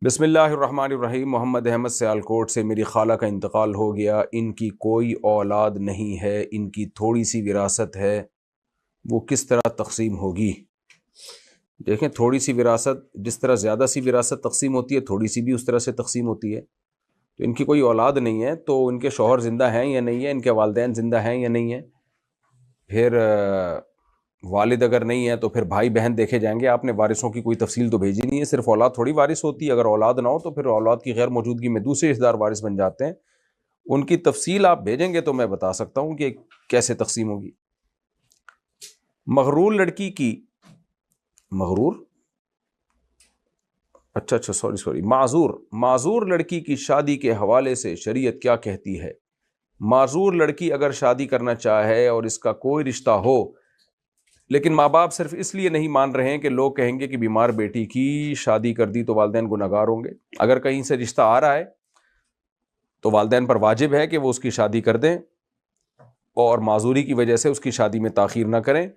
بسم اللہ الرحمن الرحیم۔ محمد احمد سیالکوٹ سے میری خالہ کا انتقال ہو گیا، ان کی کوئی اولاد نہیں ہے، ان کی تھوڑی سی وراثت ہے، وہ کس طرح تقسیم ہوگی؟ دیکھیں، تھوڑی سی وراثت جس طرح زیادہ سی وراثت تقسیم ہوتی ہے، تھوڑی سی بھی اس طرح سے تقسیم ہوتی ہے۔ تو ان کی کوئی اولاد نہیں ہے تو ان کے شوہر زندہ ہیں یا نہیں ہیں، ان کے والدین زندہ ہیں یا نہیں ہیں، پھر والد اگر نہیں ہے تو پھر بھائی بہن دیکھے جائیں گے۔ آپ نے وارثوں کی کوئی تفصیل تو بھیجی نہیں ہے، صرف اولاد تھوڑی وارث ہوتی ہے۔ اگر اولاد نہ ہو تو پھر اولاد کی غیر موجودگی میں دوسرے حصص دار وارث بن جاتے ہیں۔ ان کی تفصیل آپ بھیجیں گے تو میں بتا سکتا ہوں کہ کیسے تقسیم ہوگی۔ مغرور لڑکی کی معذور لڑکی کی شادی کے حوالے سے شریعت کیا کہتی ہے؟ معذور لڑکی اگر شادی کرنا چاہے اور اس کا کوئی رشتہ ہو، لیکن ماں باپ صرف اس لیے نہیں مان رہے ہیں کہ لوگ کہیں گے کہ بیمار بیٹی کی شادی کر دی تو والدین گنہگار ہوں گے، اگر کہیں سے رشتہ آ رہا ہے تو والدین پر واجب ہے کہ وہ اس کی شادی کر دیں اور معذوری کی وجہ سے اس کی شادی میں تاخیر نہ کریں،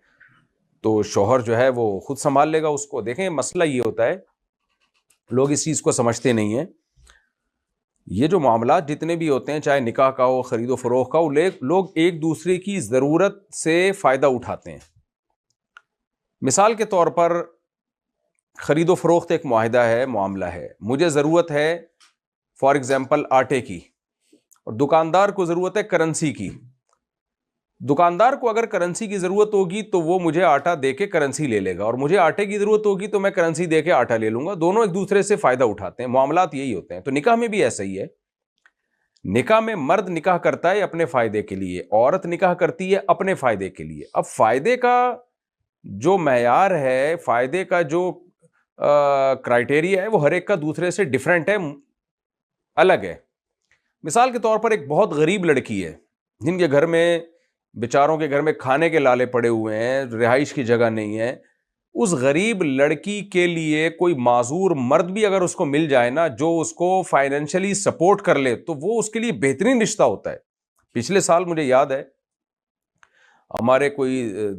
تو شوہر جو ہے وہ خود سنبھال لے گا اس کو۔ دیکھیں، مسئلہ یہ ہوتا ہے، لوگ اس چیز کو سمجھتے نہیں ہیں۔ یہ جو معاملات جتنے بھی ہوتے ہیں، چاہے نکاح کا ہو، خرید و فروخت کا ہو، لوگ ایک دوسرے کی ضرورت سے فائدہ اٹھاتے ہیں۔ مثال کے طور پر خرید و فروخت ایک معاہدہ ہے، معاملہ ہے۔ مجھے ضرورت ہے فار ایگزامپل آٹے کی، اور دکاندار کو ضرورت ہے کرنسی کی۔ دکاندار کو اگر کرنسی کی ضرورت ہوگی تو وہ مجھے آٹا دے کے کرنسی لے لے گا، اور مجھے آٹے کی ضرورت ہوگی تو میں کرنسی دے کے آٹا لے لوں گا۔ دونوں ایک دوسرے سے فائدہ اٹھاتے ہیں، معاملات یہی ہوتے ہیں۔ تو نکاح میں بھی ایسا ہی ہے۔ نکاح میں مرد نکاح کرتا ہے اپنے فائدے کے لیے، عورت نکاح کرتی ہے اپنے فائدے کے لیے۔ اب فائدے کا جو معیار ہے، فائدے کا جو کرائٹیریا ہے، وہ ہر ایک کا دوسرے سے ڈیفرنٹ ہے، الگ ہے۔ مثال کے طور پر ایک بہت غریب لڑکی ہے، جن کے گھر میں، بیچاروں کے گھر میں کھانے کے لالے پڑے ہوئے ہیں، رہائش کی جگہ نہیں ہے۔ اس غریب لڑکی کے لیے کوئی معذور مرد بھی اگر اس کو مل جائے نا، جو اس کو فائنینشلی سپورٹ کر لے، تو وہ اس کے لیے بہترین رشتہ ہوتا ہے۔ پچھلے سال مجھے یاد ہے، ہمارے کوئی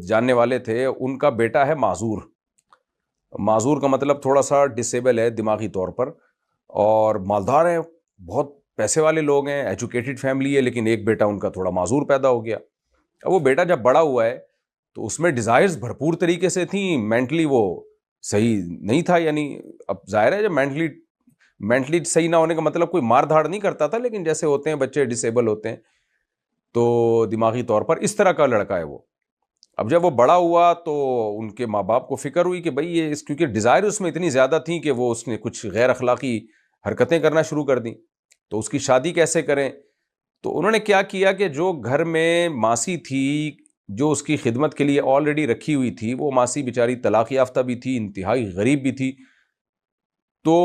جاننے والے تھے، ان کا بیٹا ہے معذور کا مطلب تھوڑا سا ڈسیبل ہے دماغی طور پر، اور مالدار ہیں، بہت پیسے والے لوگ ہیں، ایجوکیٹڈ فیملی ہے، لیکن ایک بیٹا ان کا تھوڑا معذور پیدا ہو گیا۔ اب وہ بیٹا جب بڑا ہوا ہے تو اس میں ڈیزائرز بھرپور طریقے سے تھیں، مینٹلی وہ صحیح نہیں تھا۔ یعنی اب ظاہر ہے، جب مینٹلی صحیح نہ ہونے کا مطلب کوئی مار دھاڑ نہیں کرتا تھا، لیکن جیسے ہوتے ہیں بچے ڈسیبل ہوتے ہیں، تو دماغی طور پر اس طرح کا لڑکا ہے وہ۔ اب جب وہ بڑا ہوا تو ان کے ماں باپ کو فکر ہوئی کہ بھئی یہ کیونکہ ڈیزائر اس میں اتنی زیادہ تھیں کہ وہ اس نے کچھ غیر اخلاقی حرکتیں کرنا شروع کر دیں، تو اس کی شادی کیسے کریں؟ تو انہوں نے کیا کیا کہ جو گھر میں ماسی تھی، جو اس کی خدمت کے لیے آلریڈی رکھی ہوئی تھی، وہ ماسی بیچاری طلاق یافتہ بھی تھی، انتہائی غریب بھی تھی، تو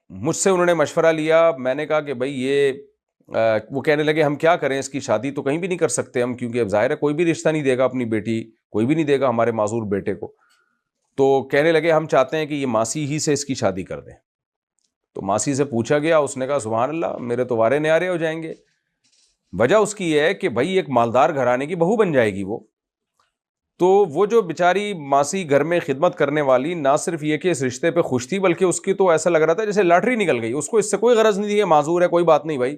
مجھ سے انہوں نے مشورہ لیا۔ میں نے کہا کہ بھئی یہ وہ کہنے لگے ہم کیا کریں، اس کی شادی تو کہیں بھی نہیں کر سکتے ہم، کیونکہ اب ظاہر ہے کوئی بھی رشتہ نہیں دے گا اپنی بیٹی، کوئی بھی نہیں دے گا ہمارے معذور بیٹے کو۔ تو کہنے لگے ہم چاہتے ہیں کہ یہ ماسی ہی سے اس کی شادی کر دیں۔ تو ماسی سے پوچھا گیا، اس نے کہا سبحان اللہ، میرے تو وارے نیارے ہو جائیں گے۔ وجہ اس کی یہ ہے کہ بھائی ایک مالدار گھرانے کی بہو بن جائے گی وہ، تو وہ جو بیچاری ماسی گھر میں خدمت کرنے والی، نہ صرف یہ کہ اس رشتے پہ خوش تھی، بلکہ اس کی تو ایسا لگ رہا تھا جیسے لاٹری نکل گئی۔ اس کو اس سے کوئی غرض نہیں تھی، معذور ہے کوئی بات نہیں بھائی،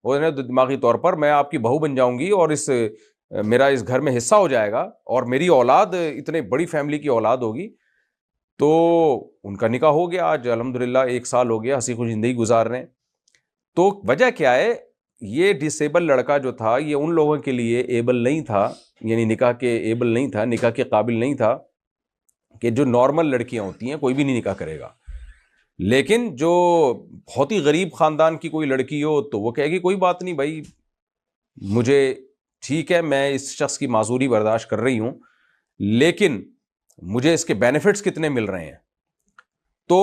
وہ دماغی طور پر میں آپ کی بہو بن جاؤں گی اور میرا اس گھر میں حصہ ہو جائے گا، اور میری اولاد اتنے بڑی فیملی کی اولاد ہوگی۔ تو ان کا نکاح ہو گیا، آج الحمدللہ 1 سال ہو گیا، ہنسی خوش زندگی گزار رہے ہیں۔ تو وجہ کیا ہے؟ یہ ڈسیبل لڑکا جو تھا، یہ ان لوگوں کے لیے ایبل نہیں تھا، یعنی نکاح کے ایبل نہیں تھا، نکاح کے قابل نہیں تھا، کہ جو نارمل لڑکیاں ہوتی ہیں کوئی بھی نہیں نکاح کرے گا۔ لیکن جو بہت ہی غریب خاندان کی کوئی لڑکی ہو تو وہ کہے گی کوئی بات نہیں بھائی، مجھے ٹھیک ہے، میں اس شخص کی معذوری برداشت کر رہی ہوں، لیکن مجھے اس کے بینیفٹس کتنے مل رہے ہیں۔ تو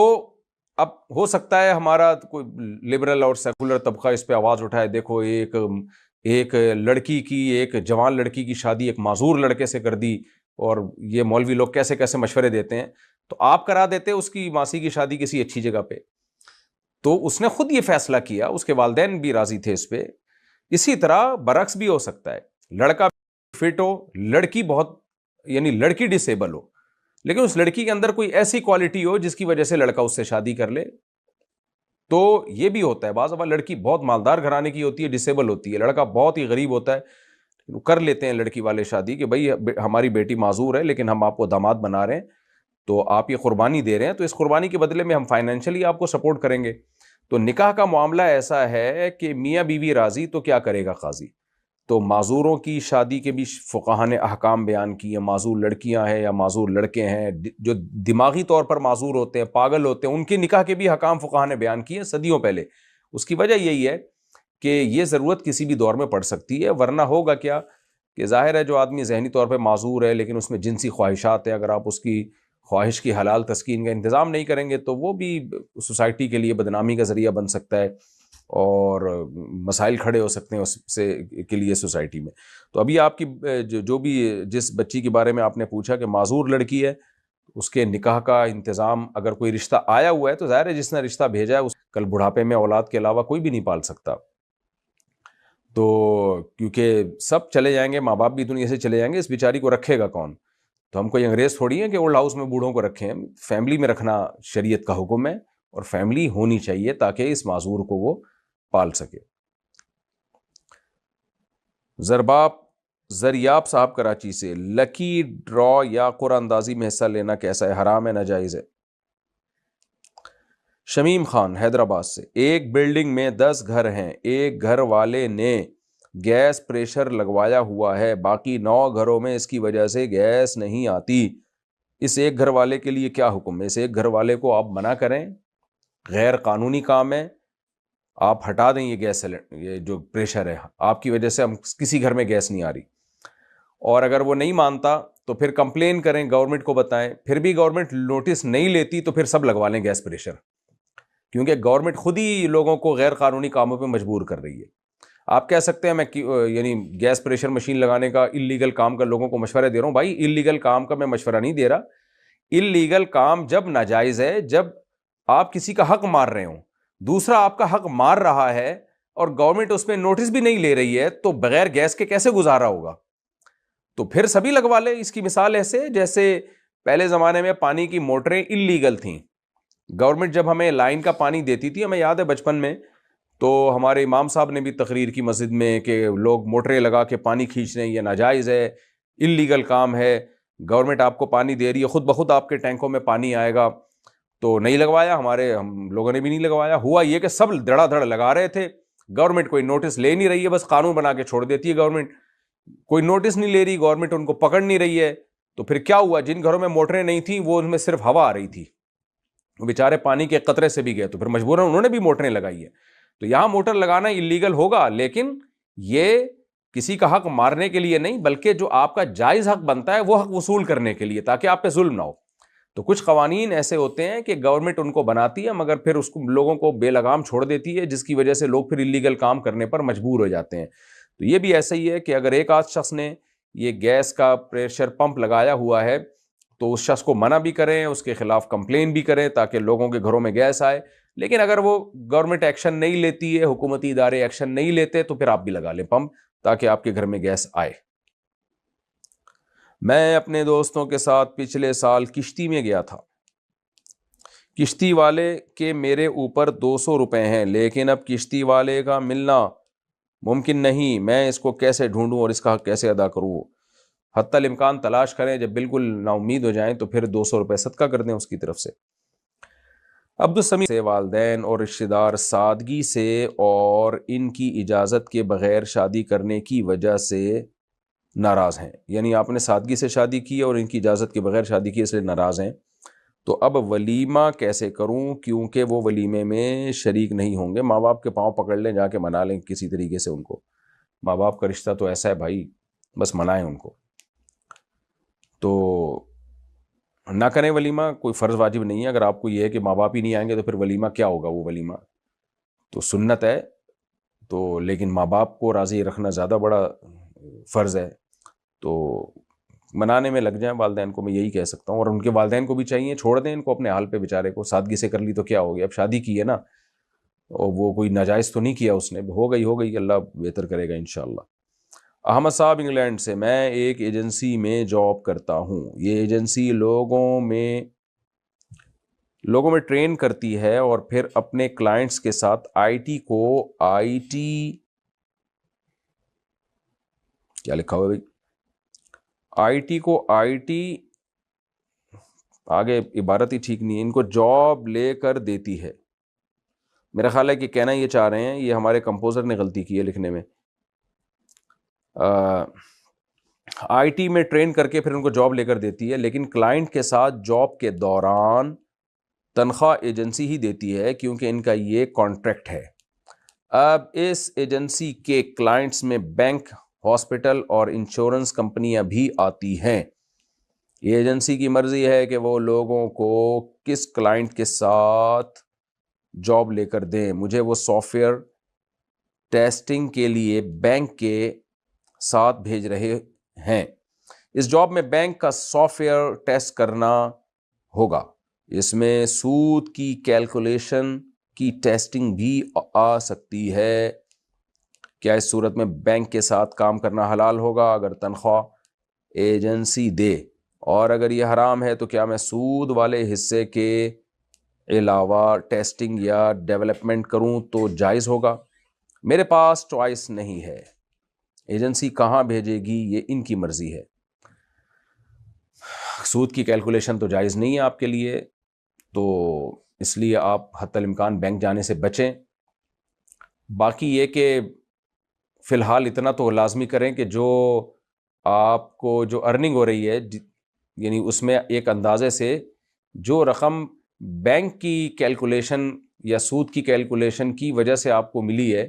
اب ہو سکتا ہے ہمارا کوئی لبرل اور سیکولر طبقہ اس پہ آواز اٹھائے، دیکھو ایک لڑکی کی، ایک جوان لڑکی کی شادی ایک معذور لڑکے سے کر دی، اور یہ مولوی لوگ کیسے کیسے مشورے دیتے ہیں، تو آپ کرا دیتے اس کی ماسی کی شادی کسی اچھی جگہ پہ۔ تو اس نے خود یہ فیصلہ کیا، اس کے والدین بھی راضی تھے اس پہ۔ اسی طرح برعکس بھی ہو سکتا ہے، لڑکا فٹ ہو، لڑکی بہت، یعنی لڑکی ڈسیبل ہو، لیکن اس لڑکی کے اندر کوئی ایسی کوالٹی ہو جس کی وجہ سے لڑکا اس سے شادی کر لے۔ تو یہ بھی ہوتا ہے، بعض دفعہ لڑکی بہت مالدار گھرانے کی ہوتی ہے، ڈسیبل ہوتی ہے، لڑکا بہت ہی غریب ہوتا ہے، کر لیتے ہیں لڑکی والے شادی کہ بھائی ہماری بیٹی معذور ہے لیکن ہم آپ کو داماد بنا رہے ہیں، تو آپ یہ قربانی دے رہے ہیں، تو اس قربانی کے بدلے میں ہم فائنینشلی آپ کو سپورٹ کریں گے۔ تو نکاح کا معاملہ ایسا ہے کہ میاں بیوی راضی تو کیا کرے گا قاضی۔ تو معذوروں کی شادی کے بھی فقہا نے احکام بیان کیے، معذور لڑکیاں ہیں یا معذور لڑکے ہیں جو دماغی طور پر معذور ہوتے ہیں، پاگل ہوتے ہیں، ان کے نکاح کے بھی احکام فقہا نے بیان کیے صدیوں پہلے۔ اس کی وجہ یہی ہے کہ یہ ضرورت کسی بھی دور میں پڑ سکتی ہے، ورنہ ہوگا کیا کہ ظاہر ہے جو آدمی ذہنی طور پہ معذور ہے لیکن اس میں جنسی خواہشات ہیں، اگر آپ اس کی خواہش کی حلال تسکین کا انتظام نہیں کریں گے تو وہ بھی سوسائٹی کے لیے بدنامی کا ذریعہ بن سکتا ہے اور مسائل کھڑے ہو سکتے ہیں اس سے کے لیے سوسائٹی میں۔ تو ابھی آپ کی جو بھی جس بچی کے بارے میں آپ نے پوچھا کہ معذور لڑکی ہے، اس کے نکاح کا انتظام اگر کوئی رشتہ آیا ہوا ہے تو ظاہر ہے جس نے رشتہ بھیجا ہے اس کل بڑھاپے میں اولاد کے علاوہ کوئی بھی نہیں پال سکتا، تو کیونکہ سب چلے جائیں گے، ماں باپ بھی دنیا سے چلے جائیں گے، اس بیچاری کو رکھے گا کون؟ تو ہم کوئی انگریز تھوڑی ہیں کہ اولڈ ہاؤس میں بوڑھوں کو رکھیں، فیملی میں رکھنا شریعت کا حکم ہے، اور فیملی ہونی چاہیے تاکہ اس معذور کو وہ پال سکے۔ زریاب صاحب کراچی سے، لکی ڈرا یا قرعہ اندازی میں حصہ لینا کیسا ہے، حرام ہے ناجائز ہے؟ شمیم خان حیدرآباد سے، ایک بلڈنگ میں 10 گھر ہیں، ایک گھر والے نے گیس پریشر لگوایا ہوا ہے، باقی 9 گھروں میں اس کی وجہ سے گیس نہیں آتی، اس ایک گھر والے کے لیے کیا حکم ہے؟ اس ایک گھر والے کو آپ منع کریں، غیر قانونی کام ہے، آپ ہٹا دیں یہ گیس یہ جو پریشر ہے، آپ کی وجہ سے ہم کسی گھر میں گیس نہیں آ رہی، اور اگر وہ نہیں مانتا تو پھر کمپلین کریں، گورنمنٹ کو بتائیں، پھر بھی گورنمنٹ نوٹس نہیں لیتی تو پھر سب لگوا لیں گیس پریشر، کیونکہ گورنمنٹ خود ہی لوگوں کو غیر قانونی کاموں پہ مجبور کر رہی ہے۔ آپ کہہ سکتے ہیں میں یعنی گیس پریشر مشین لگانے کا اللیگل کام کا لوگوں کو مشورہ دے رہا ہوں، بھائی اللیگل کام کا میں مشورہ نہیں دے رہا، اللیگل کام جب ناجائز ہے، جب آپ کسی کا حق مار رہے ہوں، دوسرا آپ کا حق مار رہا ہے اور گورنمنٹ اس پہ نوٹس بھی نہیں لے رہی ہے، تو بغیر گیس کے کیسے گزارا ہوگا؟ تو پھر سبھی لگوا لے۔ اس کی مثال ایسے جیسے پہلے زمانے میں پانی کی موٹریں اللیگل تھیں، گورنمنٹ جب ہمیں لائن کا پانی دیتی تھی، ہمیں یاد ہے بچپن میں، تو ہمارے امام صاحب نے بھی تقریر کی مسجد میں کہ لوگ موٹریں لگا کے پانی کھینچ رہے ہیں، یہ ناجائز ہے، اللیگل کام ہے، گورنمنٹ آپ کو پانی دے رہی ہے، خود بخود آپ کے ٹینکوں میں پانی آئے گا، تو نہیں لگوایا، ہم لوگوں نے بھی نہیں لگوایا۔ ہوا یہ کہ سب دھڑا دھڑ لگا رہے تھے، گورنمنٹ کوئی نوٹس لے نہیں رہی ہے، بس قانون بنا کے چھوڑ دیتی ہے گورنمنٹ، کوئی نوٹس نہیں لے رہی گورنمنٹ، ان کو پکڑ نہیں رہی ہے، تو پھر کیا ہوا؟ جن گھروں میں موٹریں نہیں تھیں وہ ان میں صرف ہوا آ رہی تھی، وہ بیچارے پانی کے قطرے سے بھی گئے، تو پھر مجبوراً انہوں نے بھی موٹریں لگائی ہے۔ تو یہاں موٹر لگانا اللیگل ہوگا، لیکن یہ کسی کا حق مارنے کے لیے نہیں، بلکہ جو آپ کا جائز حق بنتا ہے وہ حق وصول کرنے کے لیے، تاکہ آپ پہ ظلم نہ ہو۔ تو کچھ قوانین ایسے ہوتے ہیں کہ گورنمنٹ ان کو بناتی ہے مگر پھر اس کو لوگوں کو بے لگام چھوڑ دیتی ہے، جس کی وجہ سے لوگ پھر اللیگل کام کرنے پر مجبور ہو جاتے ہیں۔ تو یہ بھی ایسا ہی ہے کہ اگر ایک آدھ شخص نے یہ گیس کا پریشر پمپ لگایا ہوا ہے تو اس شخص کو منع بھی کریں، اس کے خلاف کمپلین بھی کریں تاکہ لوگوں کے گھروں میں گیس آئے، لیکن اگر وہ گورنمنٹ ایکشن نہیں لیتی ہے، حکومتی ادارے ایکشن نہیں لیتے، تو پھر آپ بھی لگا لیں پمپ تاکہ آپ کے گھر میں گیس آئے۔ میں اپنے دوستوں کے ساتھ پچھلے سال کشتی میں گیا تھا، کشتی والے کے میرے اوپر 200 روپے ہیں، لیکن اب کشتی والے کا ملنا ممکن نہیں، میں اس کو کیسے ڈھونڈوں اور اس کا حق کیسے ادا کروں؟ حتی الامکان تلاش کریں، جب بالکل نا امید ہو جائیں تو پھر 200 روپے صدقہ کر دیں اس کی طرف سے۔ عبدالسمیع سے، والدین اور رشتہ دار سادگی سے اور ان کی اجازت کے بغیر شادی کرنے کی وجہ سے ناراض ہیں، یعنی آپ نے سادگی سے شادی کی اور ان کی اجازت کے بغیر شادی کی، اس لیے ناراض ہیں، تو اب ولیمہ کیسے کروں کیونکہ وہ ولیمے میں شریک نہیں ہوں گے؟ ماں باپ کے پاؤں پکڑ لیں، جا کے منا لیں کسی طریقے سے ان کو، ماں باپ کا رشتہ تو ایسا ہے بھائی، بس منائیں ان کو، تو نہ کریں ولیمہ، کوئی فرض واجب نہیں ہے۔ اگر آپ کو یہ ہے کہ ماں باپ ہی نہیں آئیں گے تو پھر ولیمہ کیا ہوگا؟ وہ ولیمہ تو سنت ہے، تو لیکن ماں باپ کو راضی رکھنا زیادہ بڑا فرض ہے، تو منانے میں لگ جائیں والدین کو، میں یہی کہہ سکتا ہوں، اور ان کے والدین کو بھی چاہیے چھوڑ دیں ان کو اپنے حال پہ، بیچارے کو سادگی سے کر لی تو کیا ہو گیا، اب شادی کی ہے نا، اور وہ کوئی ناجائز تو نہیں کیا اس نے، ہو گئی، اللہ بہتر کرے گا انشاءاللہ۔ احمد صاحب انگلینڈ سے، میں ایک ایجنسی میں جاب کرتا ہوں، یہ ایجنسی لوگوں میں لوگوں میں ٹرین کرتی ہے اور پھر اپنے کلائنٹس کے ساتھ آئی ٹی کیا لکھا ہوا ہے بھائی، آئی ٹی آگے عبارت ہی ٹھیک نہیں ہے، ان کو جاب لے کر دیتی ہے. میرا خیال ہے کہ کہنا یہ چاہ رہے ہیں، یہ ہمارے کمپوزر نے غلطی کی ہے لکھنے میں. آئی ٹی میں ٹرین کر کے پھر ان کو جاب لے کر دیتی ہے، لیکن کلائنٹ کے ساتھ جاب کے دوران تنخواہ ایجنسی ہی دیتی ہے کیونکہ ان کا یہ کانٹریکٹ ہے. اب اس ایجنسی کے کلائنٹس میں بینک، ہاسپٹل اور انشورنس کمپنیاں بھی آتی ہیں. یہ ایجنسی کی مرضی ہے کہ وہ لوگوں کو کس کلائنٹ کے ساتھ جاب لے کر دیں. مجھے وہ سافٹ ویئر ٹیسٹنگ کے لیے بینک کے ساتھ بھیج رہے ہیں. اس جاب میں بینک کا سافٹ ویئر ٹیسٹ کرنا ہوگا. اس میں سود کی کیلکولیشن کی ٹیسٹنگ بھی آ سکتی ہے. کیا اس صورت میں بینک کے ساتھ کام کرنا حلال ہوگا اگر تنخواہ ایجنسی دے؟ اور اگر یہ حرام ہے تو کیا میں سود والے حصے کے علاوہ ٹیسٹنگ یا ڈیولپمنٹ کروں تو جائز ہوگا؟ میرے پاس چوائس نہیں ہے، ایجنسی کہاں بھیجے گی یہ ان کی مرضی ہے. سود کی کیلکولیشن تو جائز نہیں ہے آپ کے لیے، تو اس لیے آپ حتی الامکان بینک جانے سے بچیں. باقی یہ کہ فی الحال اتنا تو لازمی کریں کہ جو آپ کو جو ارننگ ہو رہی ہے، یعنی اس میں ایک اندازے سے جو رقم بینک کی کیلکولیشن یا سود کی کیلکولیشن کی وجہ سے آپ کو ملی ہے،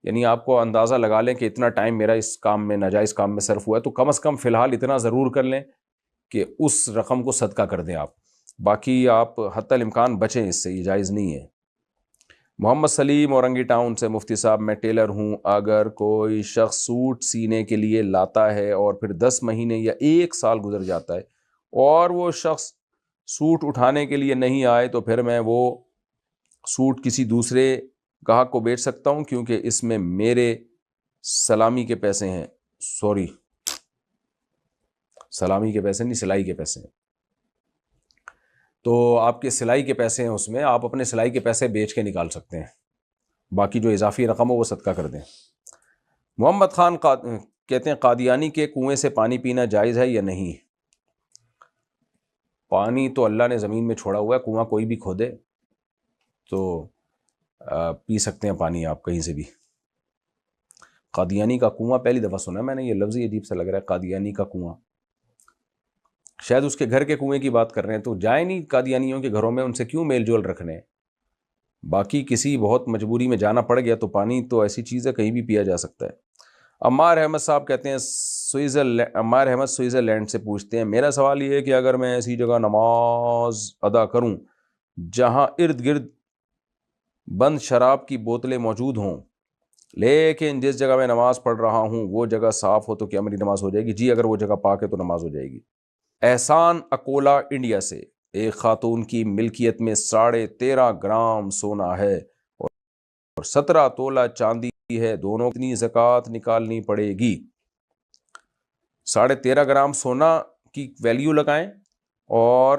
یعنی آپ کو اندازہ لگا لیں کہ اتنا ٹائم میرا اس کام میں، ناجائز کام میں صرف ہوا ہے، تو کم از کم فی الحال اتنا ضرور کر لیں کہ اس رقم کو صدقہ کر دیں آپ. باقی آپ حتی الامکان بچیں اس سے، یہ جائز نہیں ہے. محمد سلیم اورنگی ٹاؤن سے، مفتی صاحب میں ٹیلر ہوں، اگر کوئی شخص سوٹ سینے کے لیے لاتا ہے اور پھر 10 مہینے یا 1 سال گزر جاتا ہے اور وہ شخص سوٹ اٹھانے کے لیے نہیں آئے، تو پھر میں وہ سوٹ کسی دوسرے گاہک کو بیچ سکتا ہوں کیونکہ اس میں میرے سلامی کے پیسے ہیں. سلامی کے پیسے نہیں، سلائی کے پیسے ہیں. تو آپ کے سلائی کے پیسے ہیں، اس میں آپ اپنے سلائی کے پیسے بیچ کے نکال سکتے ہیں، باقی جو اضافی رقم ہو وہ صدقہ کر دیں. محمد خان کہتے ہیں قادیانی کے کنویں سے پانی پینا جائز ہے یا نہیں؟ پانی تو اللہ نے زمین میں چھوڑا ہوا ہے، کنواں کوئی بھی کھودے تو پی سکتے ہیں پانی آپ کہیں سے بھی. قادیانی کا کنواں پہلی دفعہ سنا ہے میں نے، یہ لفظ ہی عجیب سا لگ رہا ہے، قادیانی کا کنواں. شاید اس کے گھر کے کنویں کی بات کر رہے ہیں، تو جائیں نہیں قادیانیوں کے گھروں میں، ان سے کیوں میل جول رکھنے ہیں. باقی کسی بہت مجبوری میں جانا پڑ گیا تو پانی تو ایسی چیز ہے کہیں بھی پیا جا سکتا ہے. عمار احمد صاحب کہتے ہیں عمار احمد سوئٹزرلینڈ سے پوچھتے ہیں، میرا سوال یہ ہے کہ اگر میں ایسی جگہ نماز ادا کروں جہاں ارد گرد بند شراب کی بوتلیں موجود ہوں، لیکن جس جگہ میں نماز پڑھ رہا ہوں وہ جگہ صاف ہو، تو کیا میری نماز ہو جائے گی؟ جی، اگر وہ جگہ پاک ہے تو نماز ہو جائے گی. احسان اکولا انڈیا سے، ایک خاتون کی ملکیت میں 13.5 گرام سونا ہے اور 17 تولہ چاندی ہے، دونوں کتنی زکوٰۃ نکالنی پڑے گی؟ 13.5 گرام سونا کی ویلیو لگائیں اور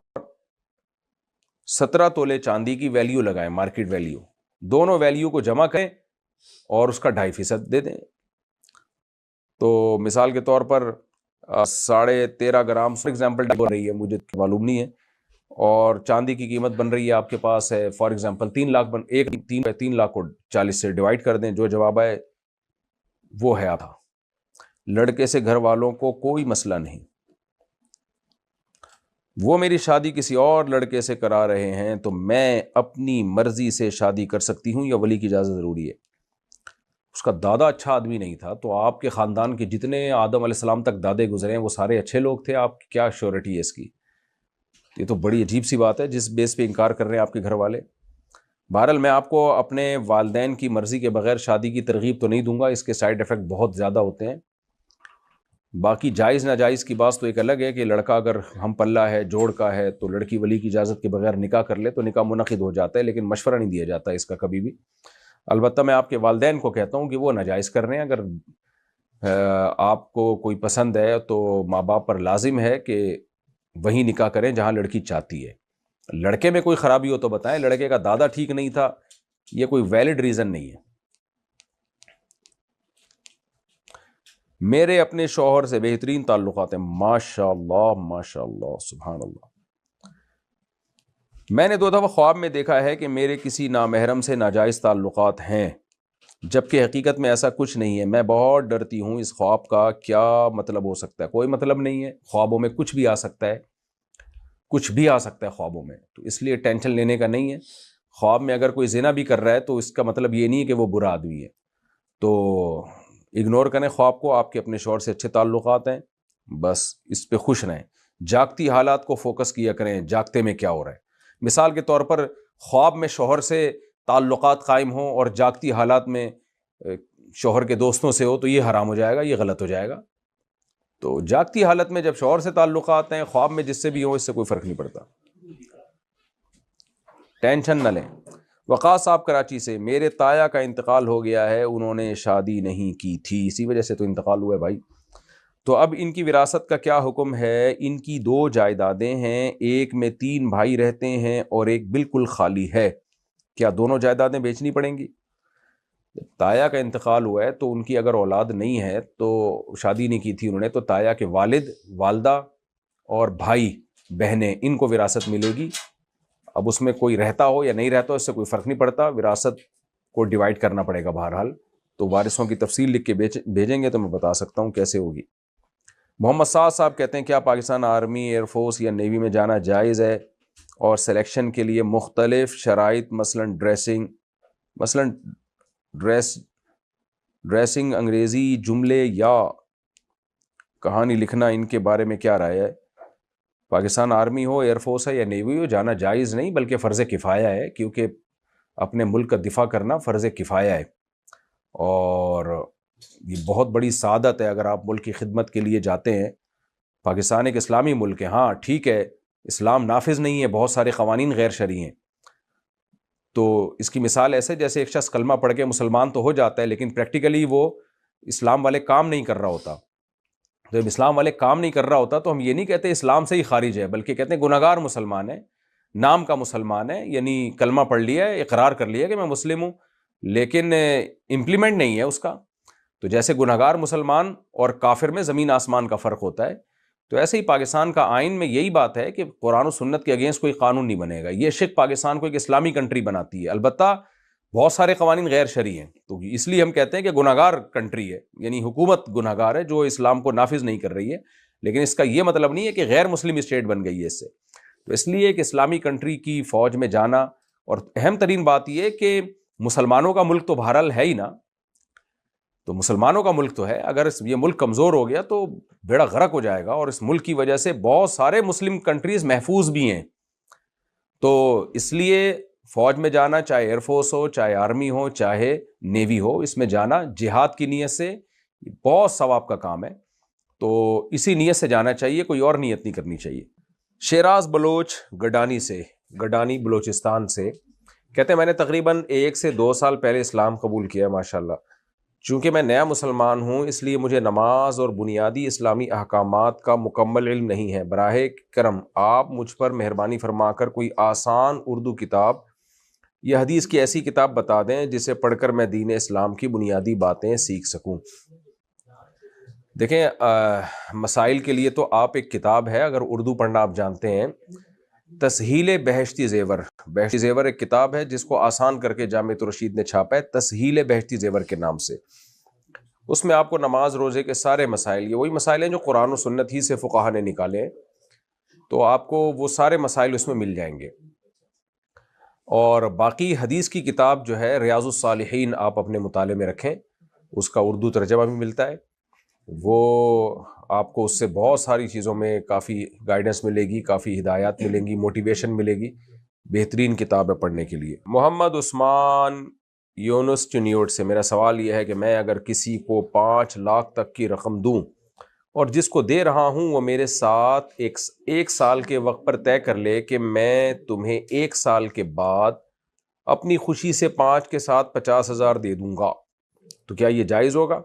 17 تولے چاندی کی ویلیو لگائیں، مارکیٹ ویلیو، دونوں ویلیو کو جمع کریں اور اس کا 2.5% دے دیں. تو مثال کے طور پر 13.5 گرام فار ایگزامپل بن رہی ہے، مجھے معلوم نہیں ہے، اور چاندی کی قیمت بن رہی ہے آپ کے پاس ہے فار ایگزامپل 3 لاکھ، 3 لاکھ کو 40 سے ڈیوائڈ کر دیں، جو جواب آئے وہ ہے آپ. لڑکے سے گھر والوں کو کوئی مسئلہ نہیں، وہ میری شادی کسی اور لڑکے سے کرا رہے ہیں تو میں اپنی مرضی سے شادی کر سکتی ہوں یا ولی کی اجازت ضروری ہے؟ اس کا دادا اچھا آدمی نہیں تھا تو آپ کے خاندان کے جتنے آدم علیہ السلام تک دادے گزرے ہیں وہ سارے اچھے لوگ تھے، آپ کی کیا شیورٹی ہے اس کی؟ یہ تو بڑی عجیب سی بات ہے جس بیس پہ انکار کر رہے ہیں آپ کے گھر والے. بہرحال میں آپ کو اپنے والدین کی مرضی کے بغیر شادی کی ترغیب تو نہیں دوں گا، اس کے سائیڈ ایفیکٹ بہت زیادہ ہوتے ہیں. باقی جائز ناجائز کی بات تو ایک الگ ہے کہ لڑکا اگر ہم پلہ ہے، جوڑ کا ہے، تو لڑکی ولی کی اجازت کے بغیر نکاح کر لے تو نکاح منعقد ہو جاتا ہے، لیکن مشورہ نہیں دیا جاتا اس کا کبھی بھی. البتہ میں آپ کے والدین کو کہتا ہوں کہ وہ ناجائز کر رہے ہیں. اگر آپ کو کوئی پسند ہے تو ماں باپ پر لازم ہے کہ وہیں نکاح کریں جہاں لڑکی چاہتی ہے. لڑکے میں کوئی خرابی ہو تو بتائیں، لڑکے کا دادا ٹھیک نہیں تھا، یہ کوئی ویلڈ ریزن نہیں ہے۔ میرے اپنے شوہر سے بہترین تعلقات ہیں، ماشاء اللہ ماشاء اللہ سبحان اللہ۔ میں نے 2 دفعہ خواب میں دیکھا ہے کہ میرے کسی نامحرم سے ناجائز تعلقات ہیں، جبکہ حقیقت میں ایسا کچھ نہیں ہے۔ میں بہت ڈرتی ہوں، اس خواب کا کیا مطلب ہو سکتا ہے؟ کوئی مطلب نہیں ہے، خوابوں میں کچھ بھی آ سکتا ہے، کچھ بھی آ سکتا ہے خوابوں میں، تو اس لیے ٹینشن لینے کا نہیں ہے۔ خواب میں اگر کوئی زنا بھی کر رہا ہے تو اس کا مطلب یہ نہیں ہے کہ وہ برا آدمی ہے، تو اگنور کریں خواب کو۔ آپ کے اپنے شوہر سے اچھے تعلقات ہیں، بس اس پہ خوش رہیں۔ جاگتی حالات کو فوکس کیا کریں، جاگتے میں کیا ہو رہا ہے۔ مثال کے طور پر خواب میں شوہر سے تعلقات قائم ہوں اور جاگتی حالات میں شوہر کے دوستوں سے ہو تو یہ حرام ہو جائے گا، یہ غلط ہو جائے گا۔ تو جاگتی حالت میں جب شوہر سے تعلقات ہیں، خواب میں جس سے بھی ہو، اس سے کوئی فرق نہیں پڑتا، ٹینشن نہ لیں۔ وقاص صاحب کراچی سے، میرے تایا کا انتقال ہو گیا ہے، انہوں نے شادی نہیں کی تھی، اسی وجہ سے تو انتقال ہوا ہے بھائی۔ تو اب ان کی وراثت کا کیا حکم ہے؟ ان کی 2 جائیدادیں ہیں، ایک میں 3 بھائی رہتے ہیں اور ایک بالکل خالی ہے، کیا دونوں جائیدادیں بیچنی پڑیں گی؟ تایا کا انتقال ہوا ہے تو ان کی اگر اولاد نہیں ہے تو شادی نہیں کی تھی انہوں نے، تو تایا کے والد، والدہ اور بھائی بہنیں، ان کو وراثت ملے گی۔ اب اس میں کوئی رہتا ہو یا نہیں رہتا ہو، اس سے کوئی فرق نہیں پڑتا، وراثت کو ڈیوائیڈ کرنا پڑے گا بہرحال۔ تو وارثوں کی تفصیل لکھ کے بھیجیں گے تو میں بتا سکتا ہوں کیسے ہوگی۔ محمد سعد صاحب کہتے ہیں کیا پاکستان آرمی، ایئر فورس یا نیوی میں جانا جائز ہے؟ اور سلیکشن کے لیے مختلف شرائط مثلاً ڈریسنگ، انگریزی جملے یا کہانی لکھنا، ان کے بارے میں کیا رائے ہے؟ پاکستان آرمی ہو، ایئر فورس ہے یا نیوی ہو، جانا جائز نہیں بلکہ فرض کفایہ ہے، کیونکہ اپنے ملک کا دفاع کرنا فرض کفایہ ہے، اور یہ بہت بڑی سعادت ہے اگر آپ ملک کی خدمت کے لیے جاتے ہیں۔ پاکستان ایک اسلامی ملک ہے، ہاں ٹھیک ہے اسلام نافذ نہیں ہے، بہت سارے قوانین غیر شرعی ہیں، تو اس کی مثال ایسے جیسے ایک شخص کلمہ پڑھ کے مسلمان تو ہو جاتا ہے لیکن پریکٹیکلی وہ اسلام والے کام نہیں کر رہا ہوتا۔ جب اسلام والے کام نہیں کر رہا ہوتا تو ہم یہ نہیں کہتے اسلام سے ہی خارج ہے، بلکہ کہتے ہیں گناہگار مسلمان ہے، نام کا مسلمان ہے، یعنی کلمہ پڑھ لیا ہے، اقرار کر لیا کہ میں مسلم ہوں، لیکن امپلیمنٹ نہیں ہے اس کا۔ تو جیسے گناہگار مسلمان اور کافر میں زمین آسمان کا فرق ہوتا ہے، تو ایسے ہی پاکستان کا آئین میں یہی بات ہے کہ قرآن و سنت کے اگینسٹ کوئی قانون نہیں بنے گا۔ یہ شک پاکستان کو ایک اسلامی کنٹری بناتی ہے، البتہ بہت سارے قوانین غیر شرعی ہیں، تو اس لیے ہم کہتے ہیں کہ گناہگار کنٹری ہے، یعنی حکومت گناہگار ہے جو اسلام کو نافذ نہیں کر رہی ہے، لیکن اس کا یہ مطلب نہیں ہے کہ غیر مسلم اسٹیٹ بن گئی ہے اس سے۔ تو اس لیے ایک اسلامی کنٹری کی فوج میں جانا، اور اہم ترین بات یہ کہ مسلمانوں کا ملک تو بہرحال ہے ہی نا، تو مسلمانوں کا ملک تو ہے، اگر یہ ملک کمزور ہو گیا تو بیڑا غرق ہو جائے گا، اور اس ملک کی وجہ سے بہت سارے مسلم کنٹریز محفوظ بھی ہیں۔ تو اس لیے فوج میں جانا، چاہے ایئر فورس ہو، چاہے آرمی ہو، چاہے نیوی ہو، اس میں جانا جہاد کی نیت سے بہت ثواب کا کام ہے، تو اسی نیت سے جانا چاہیے، کوئی اور نیت نہیں کرنی چاہیے۔ شیراز بلوچ گڈانی بلوچستان سے کہتے ہیں میں نے تقریباً 1 سے 2 سال پہلے اسلام قبول کیا ہے، ماشاءاللہ۔ چونکہ میں نیا مسلمان ہوں اس لیے مجھے نماز اور بنیادی اسلامی احکامات کا مکمل علم نہیں ہے، براہ کرم آپ مجھ پر مہربانی فرما کر کوئی آسان اردو کتاب یا حدیث کی ایسی کتاب بتا دیں جسے پڑھ کر میں دین اسلام کی بنیادی باتیں سیکھ سکوں۔ دیکھیں مسائل کے لیے تو آپ ایک کتاب ہے، اگر اردو پڑھنا آپ جانتے ہیں، تسہیل بہشتی زیور ایک کتاب ہے جس کو آسان کر کے جامعۃ الرشید نے چھاپا ہے، تسہیل بہشتی زیور کے نام سے۔ اس میں آپ کو نماز روزے کے سارے مسائل، یہ وہی مسائل ہیں جو قرآن و سنت ہی سے فقہا نے نکالے ہیں، تو آپ کو وہ سارے مسائل اس میں مل جائیں گے۔ اور باقی حدیث کی کتاب جو ہے ریاض الصالحین آپ اپنے مطالعے میں رکھیں، اس کا اردو ترجمہ بھی ملتا ہے، وہ آپ کو اس سے بہت ساری چیزوں میں کافی گائیڈنس ملے گی، کافی ہدایات ملیں گی، موٹیویشن ملے گی، بہترین کتاب ہے پڑھنے کے لیے۔ محمد عثمان یونس چنیوٹ سے میرا سوال یہ ہے کہ میں اگر کسی کو 5 لاکھ تک کی رقم دوں اور جس کو دے رہا ہوں وہ میرے ساتھ ایک سال کے وقت پر طے کر لے کہ میں تمہیں 1 سال کے بعد اپنی خوشی سے 5 کے ساتھ 50,000 دے دوں گا، تو کیا یہ جائز ہوگا؟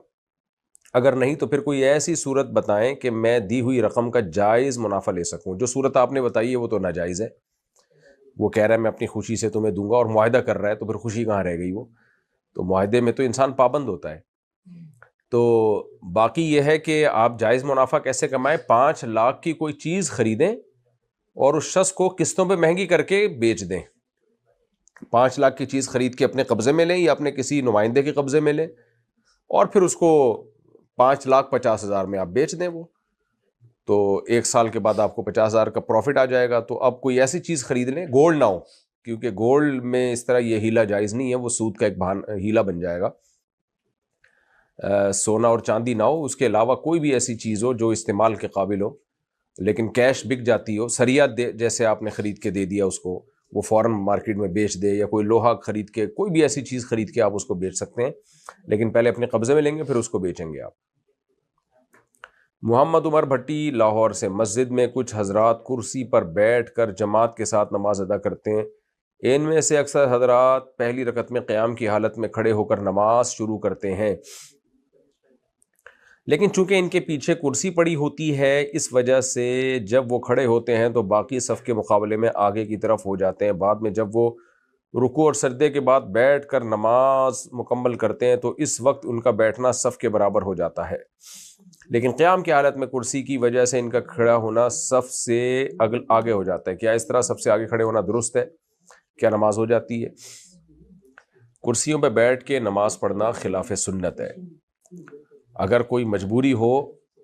اگر نہیں تو پھر کوئی ایسی صورت بتائیں کہ میں دی ہوئی رقم کا جائز منافع لے سکوں۔ جو صورت آپ نے بتائی ہے وہ تو ناجائز ہے، وہ کہہ رہا ہے میں اپنی خوشی سے تمہیں دوں گا اور معاہدہ کر رہا ہے، تو پھر خوشی کہاں رہ گئی؟ وہ تو معاہدے میں تو انسان پابند ہوتا ہے۔ تو باقی یہ ہے کہ آپ جائز منافع کیسے کمائیں؟ 5 لاکھ کی کوئی چیز خریدیں اور اس شخص کو قسطوں پہ مہنگی کر کے بیچ دیں۔ 5 لاکھ کی چیز خرید کے اپنے قبضے میں لیں یا اپنے کسی نمائندے کے قبضے میں لیں، اور پھر اس کو 5,50,000 میں آپ بیچ دیں وہ، تو 1 سال کے بعد آپ کو 50,000 کا پروفٹ آ جائے گا۔ تو اب کوئی ایسی چیز خرید لیں، گولڈ نہ ہو، کیونکہ گولڈ میں اس طرح یہ ہیلا جائز نہیں ہے، وہ سود کا ایک ہیلا بن جائے گا۔ سونا اور چاندی نہ ہو، اس کے علاوہ کوئی بھی ایسی چیز ہو جو استعمال کے قابل ہو لیکن کیش بک جاتی ہو، سریا جیسے آپ نے خرید کے دے دیا اس کو، وہ فوراً مارکیٹ میں بیچ دے، یا کوئی لوہا خرید کے، کوئی بھی ایسی چیز خرید کے آپ اس کو بیچ سکتے ہیں، لیکن پہلے اپنے قبضے میں لیں گے پھر اس کو بیچیں گے آپ۔ محمد عمر بھٹی لاہور سے، مسجد میں کچھ حضرات کرسی پر بیٹھ کر جماعت کے ساتھ نماز ادا کرتے ہیں، ان میں سے اکثر حضرات پہلی رکعت میں قیام کی حالت میں کھڑے ہو کر نماز شروع کرتے ہیں، لیکن چونکہ ان کے پیچھے کرسی پڑی ہوتی ہے اس وجہ سے جب وہ کھڑے ہوتے ہیں تو باقی صف کے مقابلے میں آگے کی طرف ہو جاتے ہیں۔ بعد میں جب وہ رکوع اور سجدے کے بعد بیٹھ کر نماز مکمل کرتے ہیں تو اس وقت ان کا بیٹھنا صف کے برابر ہو جاتا ہے، لیکن قیام کی حالت میں کرسی کی وجہ سے ان کا کھڑا ہونا صف سے آگے ہو جاتا ہے۔ کیا اس طرح صف سے آگے کھڑے ہونا درست ہے؟ کیا نماز ہو جاتی ہے؟ کرسیوں پہ بیٹھ کے نماز پڑھنا خلاف سنت ہے۔ اگر کوئی مجبوری ہو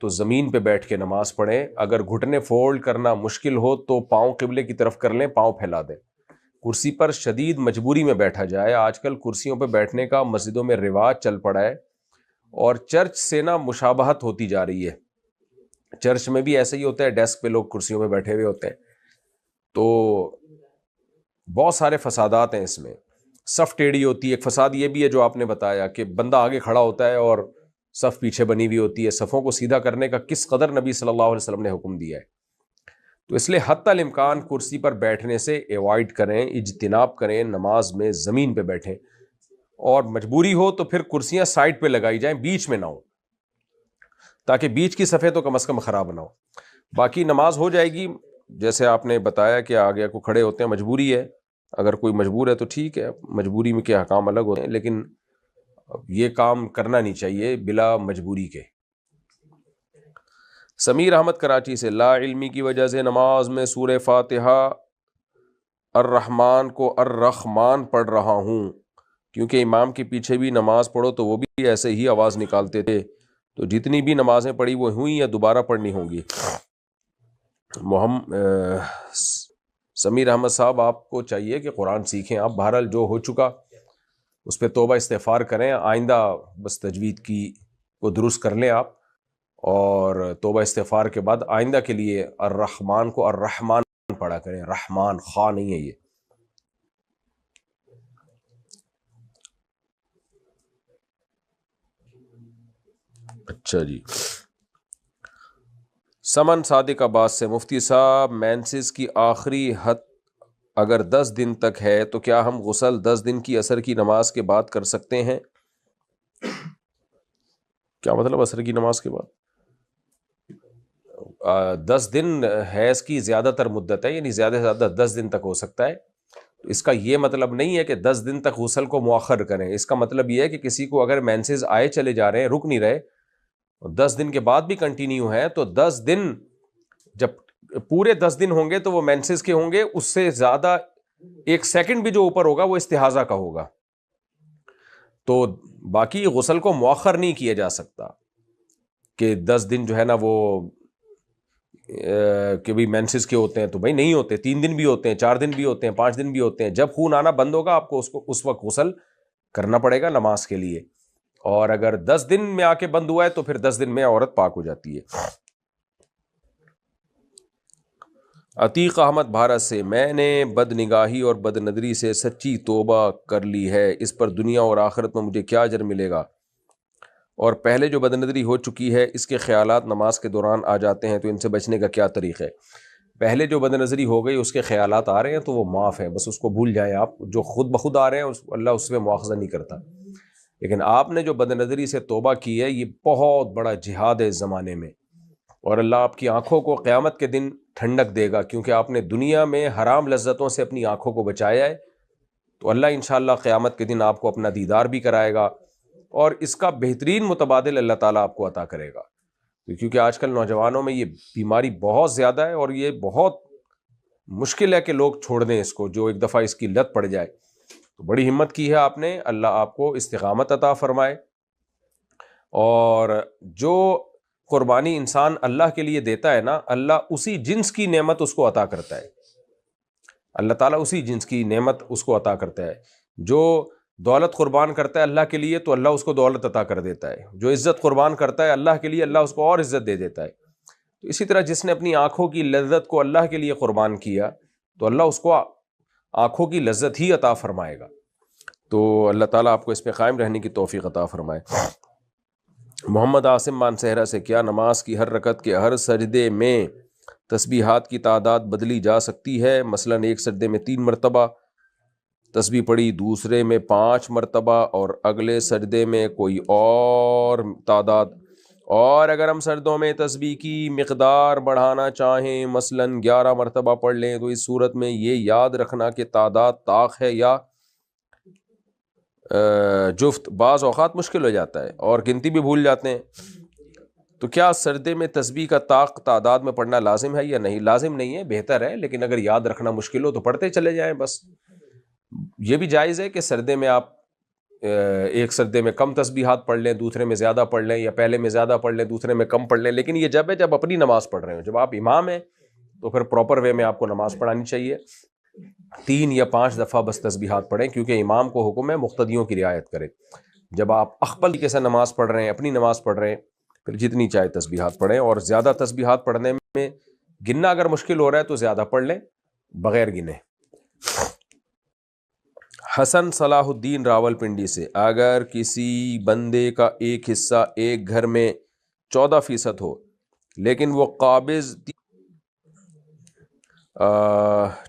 تو زمین پہ بیٹھ کے نماز پڑھیں، اگر گھٹنے فولڈ کرنا مشکل ہو تو پاؤں قبلے کی طرف کر لیں، پاؤں پھیلا دیں۔ کرسی پر شدید مجبوری میں بیٹھا جائے، آج کل کرسیوں پہ بیٹھنے کا مسجدوں میں رواج چل پڑا ہے اور چرچ سے نا مشابہت ہوتی جا رہی ہے، چرچ میں بھی ایسا ہی ہوتا ہے، ڈیسک پہ لوگ کرسیوں پہ بیٹھے ہوئے ہوتے ہیں، تو بہت سارے فسادات ہیں اس میں۔ صف ٹیڑھی ہوتی ہے، ایک فساد یہ بھی ہے جو آپ نے بتایا کہ بندہ آگے کھڑا ہوتا ہے اور صف پیچھے بنی ہوئی ہوتی ہے۔ صفوں کو سیدھا کرنے کا کس قدر نبی صلی اللہ علیہ وسلم نے حکم دیا ہے، تو اس لیے حتی الامکان کرسی پر بیٹھنے سے ایوائڈ کریں، اجتناب کریں، نماز میں زمین پہ بیٹھیں، اور مجبوری ہو تو پھر کرسیاں سائڈ پہ لگائی جائیں، بیچ میں نہ ہو، تاکہ بیچ کی صفیں تو کم از کم خراب نہ ہو۔ باقی نماز ہو جائے گی، جیسے آپ نے بتایا کہ آگے کو کھڑے ہوتے ہیں، مجبوری ہے، اگر کوئی مجبور ہے تو ٹھیک ہے، مجبوری میں کے احکام الگ ہوتے ہیں، لیکن یہ کام کرنا نہیں چاہیے بلا مجبوری کے۔ سمیر احمد کراچی سے، لا علمی کی وجہ سے نماز میں سورہ فاتحہ الرحمن کو الرحمن پڑھ رہا ہوں، کیونکہ امام کے پیچھے بھی نماز پڑھو تو وہ بھی ایسے ہی آواز نکالتے تھے، تو جتنی بھی نمازیں پڑھی وہ ہوئیں یا دوبارہ پڑھنی ہوں گی؟ سمیر احمد صاحب، آپ کو چاہیے کہ قرآن سیکھیں، آپ بہرحال جو ہو چکا اس پہ توبہ استغفار کریں، آئندہ بس تجوید کی کو درست کر لیں آپ، اور توبہ استغفار کے بعد آئندہ کے لیے الرحمن کو الرحمن پڑھا کریں، رحمان خواہ نہیں ہے یہ۔ اچھا جی، سمن صادق عباس سے، مفتی صاحب مینسز کی آخری حد اگر 10 دن تک ہے تو کیا ہم غسل 10 دن کی عصر کی نماز کے بعد کر سکتے ہیں؟ کیا مطلب عصر کی نماز کے بعد؟ 10 دن حیض کی زیادہ تر مدت ہے، یعنی زیادہ سے زیادہ 10 دن تک ہو سکتا ہے، تو اس کا یہ مطلب نہیں ہے کہ 10 دن تک غسل کو مؤخر کریں، اس کا مطلب یہ ہے کہ کسی کو اگر مینسز آئے چلے جا رہے ہیں، رک نہیں رہے، 10 دن کے بعد بھی کنٹینیو ہے، تو 10 دن جب پورے 10 دن ہوں گے تو وہ مینسز کے ہوں گے، اس سے زیادہ 1 سیکنڈ بھی جو اوپر ہوگا وہ استحاضہ کا ہوگا، تو باقی غسل کو مؤخر نہیں کیا جا سکتا کہ 10 دن جو ہے نا وہ کہ بھئی مینسز کے ہوتے ہیں تو بھائی نہیں ہوتے، 3 دن بھی ہوتے ہیں، 4 دن بھی ہوتے ہیں، 5 دن بھی ہوتے ہیں، جب خون آنا بند ہوگا آپ کو اس وقت غسل کرنا پڑے گا نماز کے لیے، اور اگر 10 دن میں آ کے بند ہوا ہے تو پھر 10 دن میں عورت پاک ہو جاتی ہے۔ عتیق احمد بھارت سے، میں نے بد نگاہی اور بد نظری سے سچی توبہ کر لی ہے، اس پر دنیا اور آخرت میں مجھے کیا اجر ملے گا؟ اور پہلے جو بد نظری ہو چکی ہے اس کے خیالات نماز کے دوران آ جاتے ہیں تو ان سے بچنے کا کیا طریقہ ہے؟ پہلے جو بد نظری ہو گئی اس کے خیالات آ رہے ہیں تو وہ معاف ہے، بس اس کو بھول جائیں آپ، جو خود بخود آ رہے ہیں اللہ اس میں مواخذہ نہیں کرتا، لیکن آپ نے جو بد نظری سے توبہ کی ہے یہ بہت بڑا جہاد ہے اس زمانے میں، اور اللہ آپ کی آنکھوں کو قیامت کے دن ٹھنڈک دے گا، کیونکہ آپ نے دنیا میں حرام لذتوں سے اپنی آنکھوں کو بچایا ہے، تو اللہ انشاءاللہ قیامت کے دن آپ کو اپنا دیدار بھی کرائے گا، اور اس کا بہترین متبادل اللہ تعالیٰ آپ کو عطا کرے گا، کیونکہ آج کل نوجوانوں میں یہ بیماری بہت زیادہ ہے، اور یہ بہت مشکل ہے کہ لوگ چھوڑ دیں اس کو، جو ایک دفعہ اس کی لت پڑ جائے۔ تو بڑی ہمت کی ہے آپ نے، اللہ آپ کو استقامت عطا فرمائے، اور جو قربانی انسان اللہ کے لیے دیتا ہے نا، اللہ اسی جنس کی نعمت اس کو عطا کرتا ہے، اللہ تعالیٰ اسی جنس کی نعمت اس کو عطا کرتا ہے۔ جو دولت قربان کرتا ہے اللہ کے لیے تو اللہ اس کو دولت عطا کر دیتا ہے، جو عزت قربان کرتا ہے اللہ کے لیے اللہ اس کو اور عزت دے دیتا ہے۔ تو اسی طرح جس نے اپنی آنکھوں کی لذت کو اللہ کے لیے قربان کیا تو اللہ اس کو آنکھوں کی لذت ہی عطا فرمائے گا۔ تو اللہ تعالیٰ آپ کو اس پہ قائم رہنے کی توفیق عطا فرمائے۔ محمد عاصم مانسہرہ سے، کیا نماز کی ہر رکعت کے ہر سجدے میں تسبیحات کی تعداد بدلی جا سکتی ہے؟ مثلا ایک سجدے میں 3 مرتبہ تسبیح پڑھی، دوسرے میں 5 مرتبہ، اور اگلے سجدے میں کوئی اور تعداد، اور اگر ہم سجدوں میں تسبیح کی مقدار بڑھانا چاہیں، مثلا 11 مرتبہ پڑھ لیں، تو اس صورت میں یہ یاد رکھنا کہ تعداد طاق ہے یا جفت، بعض اوقات مشکل ہو جاتا ہے اور گنتی بھی بھول جاتے ہیں۔ تو کیا سجدے میں تسبیح کا طاق تعداد میں پڑھنا لازم ہے یا نہیں؟ لازم نہیں ہے، بہتر ہے، لیکن اگر یاد رکھنا مشکل ہو تو پڑھتے چلے جائیں بس۔ یہ بھی جائز ہے کہ سجدے میں آپ ایک سجدے میں کم تسبیحات پڑھ لیں، دوسرے میں زیادہ پڑھ لیں، یا پہلے میں زیادہ پڑھ لیں دوسرے میں کم پڑھ لیں، لیکن یہ جب ہے جب اپنی نماز پڑھ رہے ہوں۔ جب آپ امام ہیں تو پھر پراپر وے میں آپ کو نماز پڑھانی چاہیے، 3 یا 5 دفعہ بس تسبیحات پڑھیں، کیونکہ امام کو حکم ہے مقتدیوں کی رعایت کرے۔ جب آپ اخبل طریقے سے نماز پڑھ رہے ہیں، اپنی نماز پڑھ رہے ہیں، پھر جتنی چاہے تسبیحات پڑھیں، اور زیادہ تسبیحات پڑھنے میں گننا اگر مشکل ہو رہا ہے تو زیادہ پڑھ لیں بغیر گنے۔ حسن صلاح الدین راول پنڈی سے، اگر کسی بندے کا ایک حصہ ایک گھر میں 14% ہو لیکن وہ قابض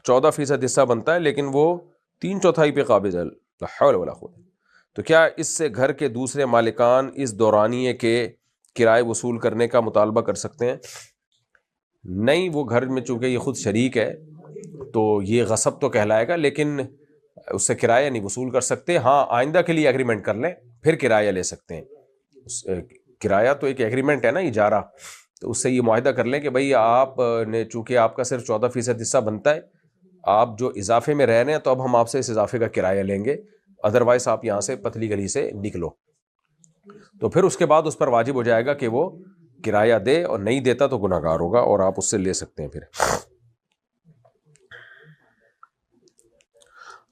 14% حصہ بنتا ہے لیکن وہ 3/4 پہ قابض ہے، لا حول ولا قوت، تو کیا اس سے گھر کے دوسرے مالکان اس دورانیے کے کرائے وصول کرنے کا مطالبہ کر سکتے ہیں؟ نہیں، وہ گھر میں چونکہ یہ خود شریک ہے تو یہ غصب تو کہلائے گا، لیکن اس سے کرایہ نہیں وصول کر سکتے۔ ہاں، آئندہ کے لیے ایگریمنٹ کر لیں، پھر کرایہ لے سکتے ہیں۔ کرایہ تو ایک ایگریمنٹ ہے نا، اجارہ، تو اس سے یہ معاہدہ کر لیں کہ بھئی آپ نے، چونکہ آپ کا صرف 14% حصہ بنتا ہے، آپ جو اضافے میں رہ رہے ہیں تو اب ہم آپ سے اس اضافے کا کرایہ لیں گے، ادروائز آپ یہاں سے پتلی گلی سے نکلو۔ تو پھر اس کے بعد اس پر واجب ہو جائے گا کہ وہ کرایہ دے، اور نہیں دیتا تو گناہ گار ہوگا، اور آپ اس سے لے سکتے ہیں پھر۔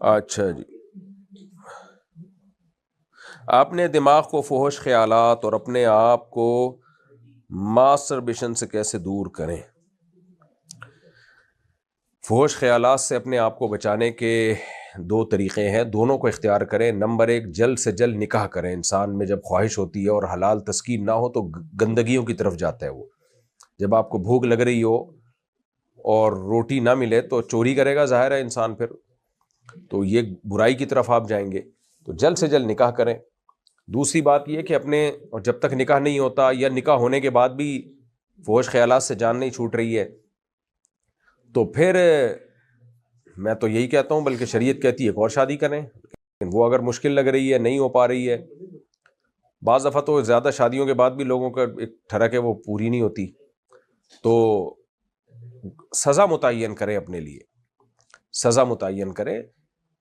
اچھا جی، اپنے دماغ کو فحش خیالات اور اپنے آپ کو ماسٹربیشن سے کیسے دور کریں؟ فحش خیالات سے اپنے آپ کو بچانے کے 2 طریقے ہیں، دونوں کو اختیار کریں۔ نمبر 1، جلد سے جلد نکاح کریں۔ انسان میں جب خواہش ہوتی ہے اور حلال تسکین نہ ہو تو گندگیوں کی طرف جاتا ہے وہ۔ جب آپ کو بھوک لگ رہی ہو اور روٹی نہ ملے تو چوری کرے گا، ظاہر ہے انسان، پھر تو یہ برائی کی طرف آپ جائیں گے، تو جلد سے جلد نکاح کریں۔ دوسری بات یہ کہ اپنے، اور جب تک نکاح نہیں ہوتا یا نکاح ہونے کے بعد بھی فحش خیالات سے جان نہیں چھوٹ رہی ہے تو پھر میں تو یہی کہتا ہوں، بلکہ شریعت کہتی ہے ایک اور شادی کریں، لیکن وہ اگر مشکل لگ رہی ہے، نہیں ہو پا رہی ہے، بعض دفعہ تو زیادہ شادیوں کے بعد بھی لوگوں کا ایک ٹھڑک ہے وہ پوری نہیں ہوتی، تو سزا متعین کریں اپنے لیے، سزا متعین کریں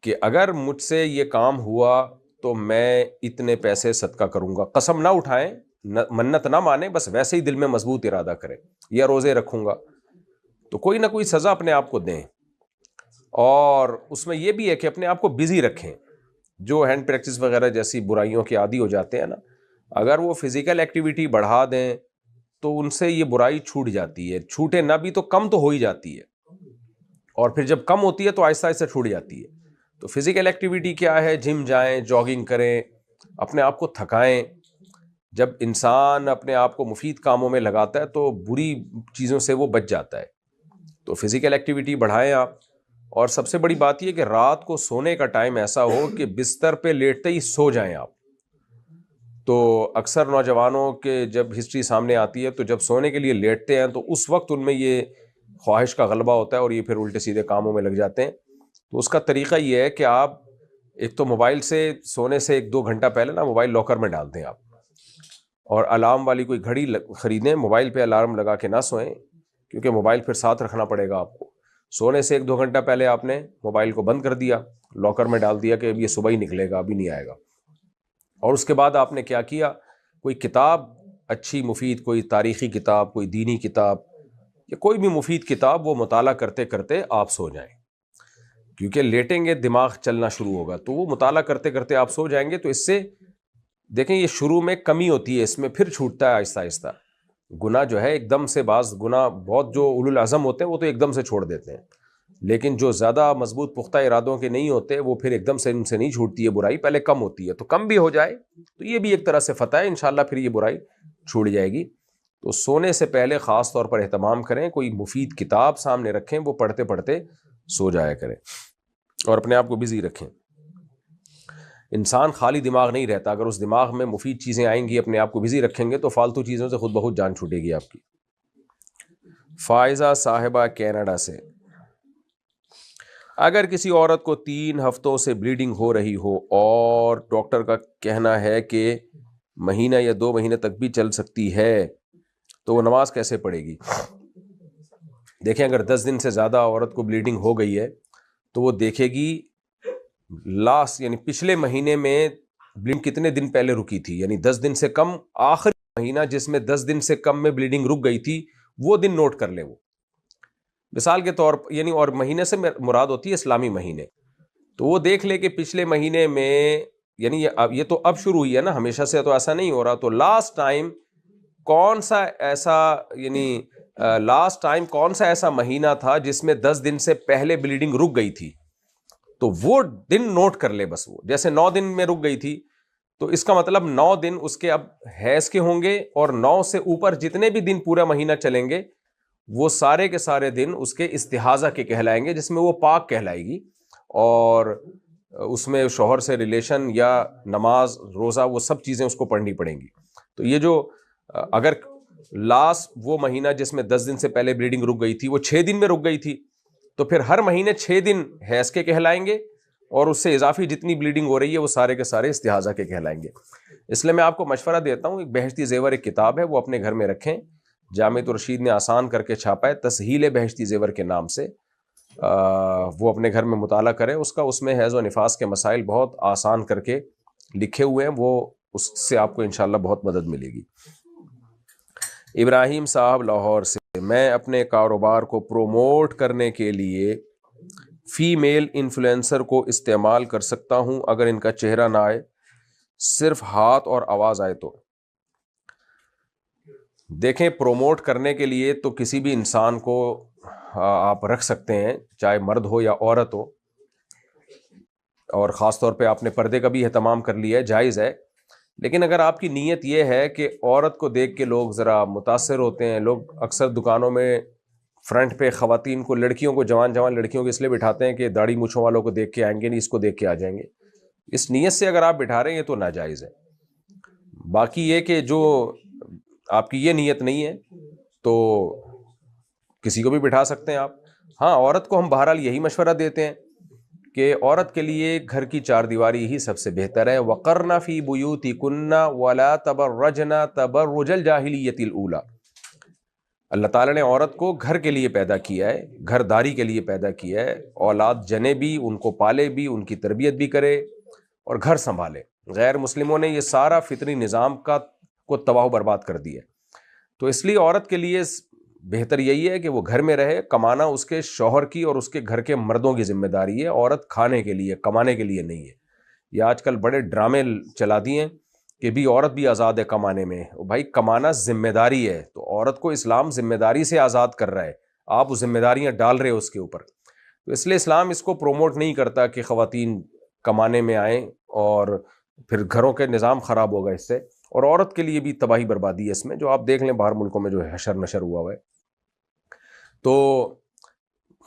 کہ اگر مجھ سے یہ کام ہوا تو میں اتنے پیسے صدقہ کروں گا۔ قسم نہ اٹھائیں، منت نہ مانیں، بس ویسے ہی دل میں مضبوط ارادہ کریں، یا روزے رکھوں گا، تو کوئی نہ کوئی سزا اپنے آپ کو دیں۔ اور اس میں یہ بھی ہے کہ اپنے آپ کو بزی رکھیں۔ جو ہینڈ پریکٹس وغیرہ جیسی برائیوں کے عادی ہو جاتے ہیں نا، اگر وہ فزیکل ایکٹیویٹی بڑھا دیں تو ان سے یہ برائی چھوٹ جاتی ہے، چھوٹے نہ بھی تو کم تو ہو ہی جاتی ہے، اور پھر جب کم ہوتی ہے تو آہستہ آہستہ چھوٹ جاتی ہے۔ تو فزیکل ایکٹیویٹی کیا ہے؟ جم جائیں، جاگنگ کریں، اپنے آپ کو تھکائیں۔ جب انسان اپنے آپ کو مفید کاموں میں لگاتا ہے تو بری چیزوں سے وہ بچ جاتا ہے۔ تو فزیکل ایکٹیویٹی بڑھائیں آپ، اور سب سے بڑی بات یہ کہ رات کو سونے کا ٹائم ایسا ہو کہ بستر پہ لیٹتے ہی سو جائیں آپ۔ تو اکثر نوجوانوں کے جب ہسٹری سامنے آتی ہے تو جب سونے کے لیے لیٹتے ہیں تو اس وقت ان میں یہ خواہش کا غلبہ ہوتا ہے اور یہ پھر الٹے سیدھے کاموں میں لگ جاتے ہیں. تو اس کا طریقہ یہ ہے کہ آپ ایک تو موبائل سے سونے سے 1-2 گھنٹہ پہلے نا موبائل لاکر میں ڈال دیں آپ, اور الارم والی کوئی گھڑی خریدیں. موبائل پہ الارم لگا کے نہ سوئیں, کیونکہ موبائل پھر ساتھ رکھنا پڑے گا آپ کو. سونے سے 1-2 گھنٹہ پہلے آپ نے موبائل کو بند کر دیا, لاکر میں ڈال دیا کہ اب یہ صبح ہی نکلے گا, ابھی نہیں آئے گا. اور اس کے بعد آپ نے کیا کیا, کوئی کتاب اچھی مفید, کوئی تاریخی کتاب, کوئی دینی کتاب یا کوئی بھی مفید کتاب, وہ مطالعہ کرتے کرتے آپ سو جائیں. کیونکہ لیٹیں گے دماغ چلنا شروع ہوگا, تو وہ مطالعہ کرتے کرتے آپ سو جائیں گے. تو اس سے دیکھیں یہ شروع میں کمی ہوتی ہے, اس میں پھر چھوٹتا ہے آہستہ آہستہ. گناہ جو ہے ایک دم سے, بعض گناہ بہت جو اولو العزم ہوتے ہیں وہ تو ایک دم سے چھوڑ دیتے ہیں, لیکن جو زیادہ مضبوط پختہ ارادوں کے نہیں ہوتے وہ پھر ایک دم سے ان سے نہیں چھوٹتی ہے برائی, پہلے کم ہوتی ہے. تو کم بھی ہو جائے تو یہ بھی ایک طرح سے فتح ہے, انشاءاللہ پھر یہ برائی چھوٹ جائے گی. تو سونے سے پہلے خاص طور پر اہتمام کریں, کوئی مفید کتاب سامنے رکھیں, وہ پڑھتے پڑھتے سو جایا کریں اور اپنے آپ کو بزی رکھیں. انسان خالی دماغ نہیں رہتا, اگر اس دماغ میں مفید چیزیں آئیں گی, اپنے آپ کو بزی رکھیں گے, تو فالتو چیزوں سے خود بخود جان چھوٹے گی آپ کی. فائزہ صاحبہ کینیڈا سے, اگر کسی عورت کو 3 ہفتوں سے بلیڈنگ ہو رہی ہو اور ڈاکٹر کا کہنا ہے کہ مہینہ یا 2 مہینے تک بھی چل سکتی ہے, تو وہ نماز کیسے پڑھے گی؟ دیکھیں اگر 10 دن سے زیادہ عورت کو بلیڈنگ ہو گئی ہے تو وہ دیکھے گی لاسٹ یعنی پچھلے مہینے میں بلیڈنگ کتنے دن پہلے رکی تھی, یعنی 10 دن سے کم, آخری مہینہ جس میں 10 دن سے کم میں بلیڈنگ رک گئی تھی وہ دن نوٹ کر لے. وہ مثال کے طور پر یعنی, اور مہینے سے مراد ہوتی ہے اسلامی مہینے, تو وہ دیکھ لے کہ پچھلے مہینے میں, یعنی یہ تو اب شروع ہوئی ہے نا, ہمیشہ سے تو ایسا نہیں ہو رہا, تو لاسٹ ٹائم کون سا ایسا مہینہ تھا جس میں 10 دن سے پہلے بلیڈنگ رک گئی تھی, تو وہ دن نوٹ کر لے بس. وہ جیسے 9 دن میں رک گئی تھی, تو اس کا مطلب 9 دن اس کے اب حیض کے ہوں گے, اور 9 سے اوپر جتنے بھی دن پورا مہینہ چلیں گے وہ سارے کے سارے دن اس کے استحاضہ کے کہلائیں گے, جس میں وہ پاک کہلائے گی, اور اس میں شوہر سے ریلیشن یا نماز روزہ وہ سب چیزیں اس کو پڑھنی پڑیں گی. تو یہ جو اگر لاسٹ وہ مہینہ جس میں 10 دن سے پہلے بلیڈنگ رک گئی تھی وہ 6 دن میں رک گئی تھی, تو پھر ہر مہینے 6 دن حیض کے کہلائیں گے, اور اس سے اضافی جتنی بلیڈنگ ہو رہی ہے وہ سارے کے سارے استحاضہ کے کہلائیں گے. اس لیے میں آپ کو مشورہ دیتا ہوں, ایک بہشتی زیور ایک کتاب ہے, وہ اپنے گھر میں رکھیں. جامعۃ الرشید نے آسان کر کے چھاپا ہے, تسہیل بہشتی زیور کے نام سے, وہ اپنے گھر میں مطالعہ کریں اس کا. اس میں حیض و نفاس کے مسائل بہت آسان کر کے لکھے ہوئے ہیں, وہ اس سے آپ کو انشاءاللہ بہت مدد ملے گی. ابراہیم صاحب لاہور سے, میں اپنے کاروبار کو پروموٹ کرنے کے لیے فی میل انفلوئنسر کو استعمال کر سکتا ہوں اگر ان کا چہرہ نہ آئے, صرف ہاتھ اور آواز آئے تو؟ دیکھیں پروموٹ کرنے کے لیے تو کسی بھی انسان کو آپ رکھ سکتے ہیں, چاہے مرد ہو یا عورت ہو, اور خاص طور پہ آپ نے پردے کا بھی اہتمام کر لیا ہے, جائز ہے. لیکن اگر آپ کی نیت یہ ہے کہ عورت کو دیکھ کے لوگ ذرا متاثر ہوتے ہیں, لوگ اکثر دکانوں میں فرنٹ پہ خواتین کو, لڑکیوں کو, جوان لڑکیوں کو اس لیے بٹھاتے ہیں کہ داڑھی مونچھوں والوں کو دیکھ کے آئیں گے, نہیں اس کو دیکھ کے آ جائیں گے, اس نیت سے اگر آپ بٹھا رہے ہیں تو ناجائز ہے. باقی یہ کہ جو آپ کی یہ نیت نہیں ہے تو کسی کو بھی بٹھا سکتے ہیں آپ. ہاں, عورت کو ہم بہرحال یہی مشورہ دیتے ہیں کہ عورت کے لیے گھر کی 4 دیواری ہی سب سے بہتر ہے. وَقَرْنَ فِي بُيُوتِكُنَّ وَلَا تَبَرَّجْنَ تَبَرُّجَ الْجَاهِلِيَّةِ الْأُولَى. اللہ تعالیٰ نے عورت کو گھر کے لیے پیدا کیا ہے, گھر داری کے لیے پیدا کیا ہے, اولاد جنے بھی, ان کو پالے بھی, ان کی تربیت بھی کرے اور گھر سنبھالے. غیر مسلموں نے یہ سارا فطری نظام کو تباہ و برباد کر دیا. تو اس لیے عورت کے لیے بہتر یہی ہے کہ وہ گھر میں رہے. کمانا اس کے شوہر کی اور اس کے گھر کے مردوں کی ذمہ داری ہے, عورت کھانے کے لیے, کمانے کے لیے نہیں ہے. یہ آج کل بڑے ڈرامے چلا دیے ہیں کہ بھی عورت بھی آزاد ہے کمانے میں. بھائی کمانا ذمہ داری ہے, تو عورت کو اسلام ذمہ داری سے آزاد کر رہا ہے, آپ ذمہ داریاں ڈال رہے ہو اس کے اوپر. تو اس لیے اسلام اس کو پروموٹ نہیں کرتا کہ خواتین کمانے میں آئیں, اور پھر گھروں کے نظام خراب ہوگا اس سے, اور عورت کے لیے بھی تباہی بربادی ہے اس میں, جو آپ دیکھ لیں باہر ملکوں میں جو حشر نشر ہوا ہے. تو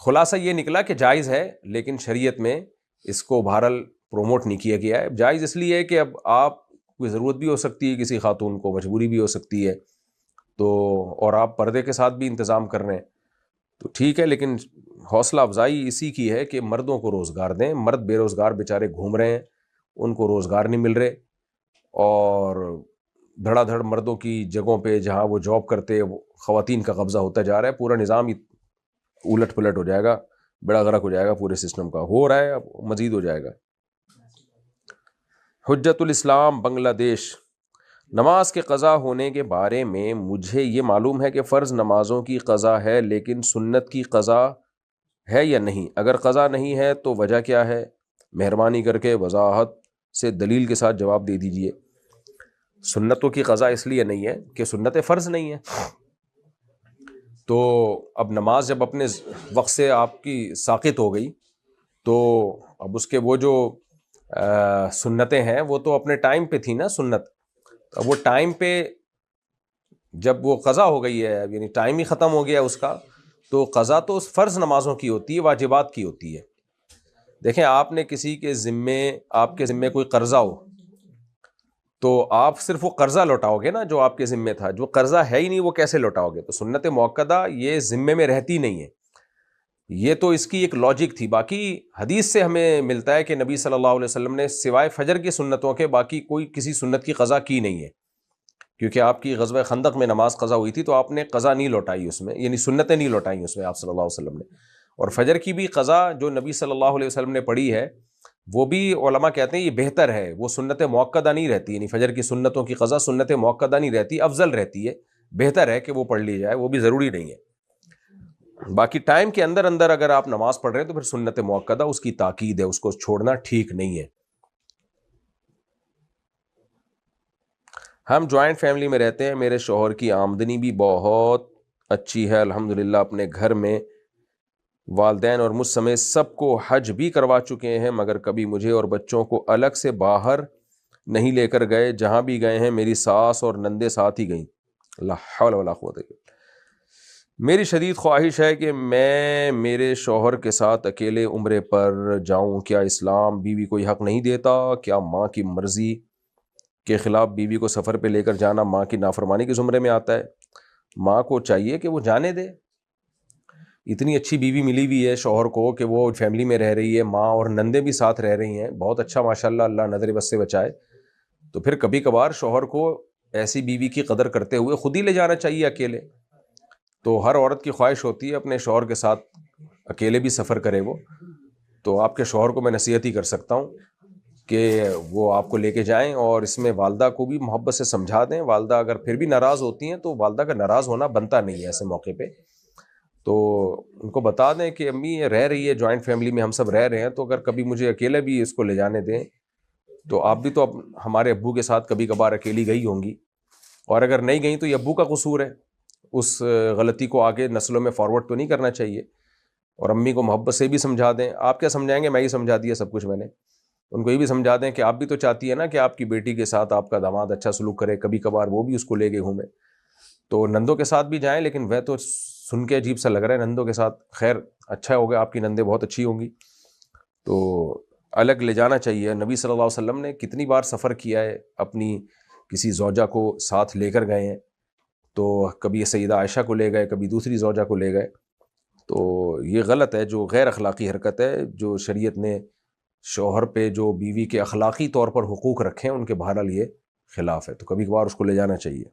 خلاصہ یہ نکلا کہ جائز ہے, لیکن شریعت میں اس کو بہرحال پروموٹ نہیں کیا گیا ہے. جائز اس لیے ہے کہ اب آپ کوئی ضرورت بھی ہو سکتی ہے کسی خاتون کو, مجبوری بھی ہو سکتی ہے, تو اور آپ پردے کے ساتھ بھی انتظام کر رہے ہیں, تو ٹھیک ہے، لیکن حوصلہ افزائی اسی کی ہے کہ مردوں کو روزگار دیں. مرد بے روزگار بیچارے گھوم رہے ہیں، ان کو روزگار نہیں مل رہے، اور دھڑا دھڑ مردوں کی جگہوں پہ جہاں وہ جاب کرتے خواتین کا قبضہ ہوتا جا رہا ہے. پورا نظام الٹ پلٹ ہو جائے گا، بڑا غرق ہو جائے گا پورے سسٹم کا. ہو رہا ہے، اب مزید ہو جائے گا. حجت الاسلام بنگلہ دیش. نماز کے قضا ہونے کے بارے میں مجھے یہ معلوم ہے کہ فرض نمازوں کی قضا ہے، لیکن سنت کی قضا ہے یا نہیں؟ اگر قضا نہیں ہے تو وجہ کیا ہے؟ مہربانی کر کے وضاحت سے دلیل کے ساتھ جواب دے دیجئے. سنتوں کی قضا اس لیے نہیں ہے کہ سنت فرض نہیں ہے. تو اب نماز جب اپنے وقت سے آپ کی ساقط ہو گئی تو اب اس کے وہ جو سنتیں ہیں وہ تو اپنے ٹائم پہ تھی نا سنت. اب وہ ٹائم پہ جب وہ قضا ہو گئی ہے، یعنی ٹائم ہی ختم ہو گیا اس کا، تو قضا تو فرض نمازوں کی ہوتی ہے، واجبات کی ہوتی ہے. دیکھیں، آپ نے کسی کے ذمے، آپ کے ذمے کوئی قرضہ ہو تو آپ صرف وہ قرضہ لوٹاؤ گے نا جو آپ کے ذمے تھا. جو قرضہ ہے ہی نہیں وہ کیسے لوٹاؤ گے؟ تو سنت موقدہ یہ ذمے میں رہتی نہیں ہے. یہ تو اس کی ایک لاجک تھی. باقی حدیث سے ہمیں ملتا ہے کہ نبی صلی اللہ علیہ وسلم نے سوائے فجر کی سنتوں کے باقی کوئی کسی سنت کی قضا کی نہیں ہے، کیونکہ آپ کی غزوہ خندق میں نماز قضا ہوئی تھی تو آپ نے قضا نہیں لوٹائی اس میں، یعنی سنتیں نہیں لوٹائیں اس میں آپ صلی اللہ علیہ وسلم نے. اور فجر کی بھی قضا جو نبی صلی اللہ علیہ وسلم نے پڑھی ہے وہ بھی علماء کہتے ہیں یہ بہتر ہے، وہ سنت موقدہ نہیں رہتی. یعنی فجر کی سنتوں کی قضا سنت موقدہ نہیں رہتی، افضل رہتی ہے، بہتر ہے کہ وہ پڑھ لی جائے، وہ بھی ضروری نہیں ہے. باقی ٹائم کے اندر اندر اگر آپ نماز پڑھ رہے ہیں تو پھر سنت موقدہ اس کی تاکید ہے، اس کو چھوڑنا ٹھیک نہیں ہے. ہم جوائنٹ فیملی میں رہتے ہیں، میرے شوہر کی آمدنی بھی بہت اچھی ہے الحمدللہ. اپنے گھر میں والدین اور مجھ سمیت سب کو حج بھی کروا چکے ہیں، مگر کبھی مجھے اور بچوں کو الگ سے باہر نہیں لے کر گئے. جہاں بھی گئے ہیں میری ساس اور نندے ساتھ ہی گئیں. لا حول ولا قوت الا باللہ. میری شدید خواہش ہے کہ میں میرے شوہر کے ساتھ اکیلے عمرے پر جاؤں. کیا اسلام بیوی کو یہ حق نہیں دیتا؟ کیا ماں کی مرضی کے خلاف بیوی کو سفر پہ لے کر جانا ماں کی نافرمانی کے زمرے میں آتا ہے؟ ماں کو چاہیے کہ وہ جانے دے. اتنی اچھی بیوی ملی ہوئی ہے شوہر کو کہ وہ فیملی میں رہ رہی ہے، ماں اور نندے بھی ساتھ رہ رہی ہیں، بہت اچھا ماشاءاللہ، اللہ نظر بس سے بچائے. تو پھر کبھی کبھار شوہر کو ایسی بیوی کی قدر کرتے ہوئے خود ہی لے جانا چاہیے اکیلے. تو ہر عورت کی خواہش ہوتی ہے اپنے شوہر کے ساتھ اکیلے بھی سفر کرے وہ. تو آپ کے شوہر کو میں نصیحت ہی کر سکتا ہوں کہ وہ آپ کو لے کے جائیں، اور اس میں والدہ کو بھی محبت سے سمجھا دیں. والدہ اگر پھر بھی ناراض ہوتی ہیں تو والدہ کا ناراض ہونا بنتا نہیں ہے ایسے موقع پہ. تو ان کو بتا دیں کہ امی یہ رہ رہی ہے جوائنٹ فیملی میں، ہم سب رہ رہے ہیں، تو اگر کبھی مجھے اکیلے بھی اس کو لے جانے دیں. تو آپ بھی تو اب ہمارے ابو کے ساتھ کبھی کبھار اکیلی گئی ہوں گی، اور اگر نہیں گئیں تو یہ ابو کا قصور ہے. اس غلطی کو آگے نسلوں میں فارورڈ تو نہیں کرنا چاہیے. اور امی کو محبت سے بھی سمجھا دیں. آپ کیا سمجھائیں گے، میں ہی سمجھا دیا سب کچھ میں نے. ان کو یہ بھی سمجھا دیں کہ آپ بھی تو چاہتی ہے نا کہ آپ کی بیٹی کے ساتھ آپ کا داماد اچھا سلوک کرے، کبھی کبھار وہ بھی اس کو لے کے گھومے. تو نندوں کے ساتھ بھی جائیں، لیکن وہ تو سن کے عجیب سا لگ رہا ہے نندوں کے ساتھ. خیر اچھا ہوگا، آپ کی نندیں بہت اچھی ہوں گی. تو الگ لے جانا چاہیے. نبی صلی اللہ علیہ وسلم نے کتنی بار سفر کیا ہے، اپنی کسی زوجہ کو ساتھ لے کر گئے ہیں. تو کبھی سیدہ عائشہ کو لے گئے، کبھی دوسری زوجہ کو لے گئے. تو یہ غلط ہے، جو غیر اخلاقی حرکت ہے. جو شریعت نے شوہر پہ جو بیوی کے اخلاقی طور پر حقوق رکھے ہیں ان کے بہرحال یہ خلاف ہے. تو کبھی کبھار اس کو لے جانا چاہیے.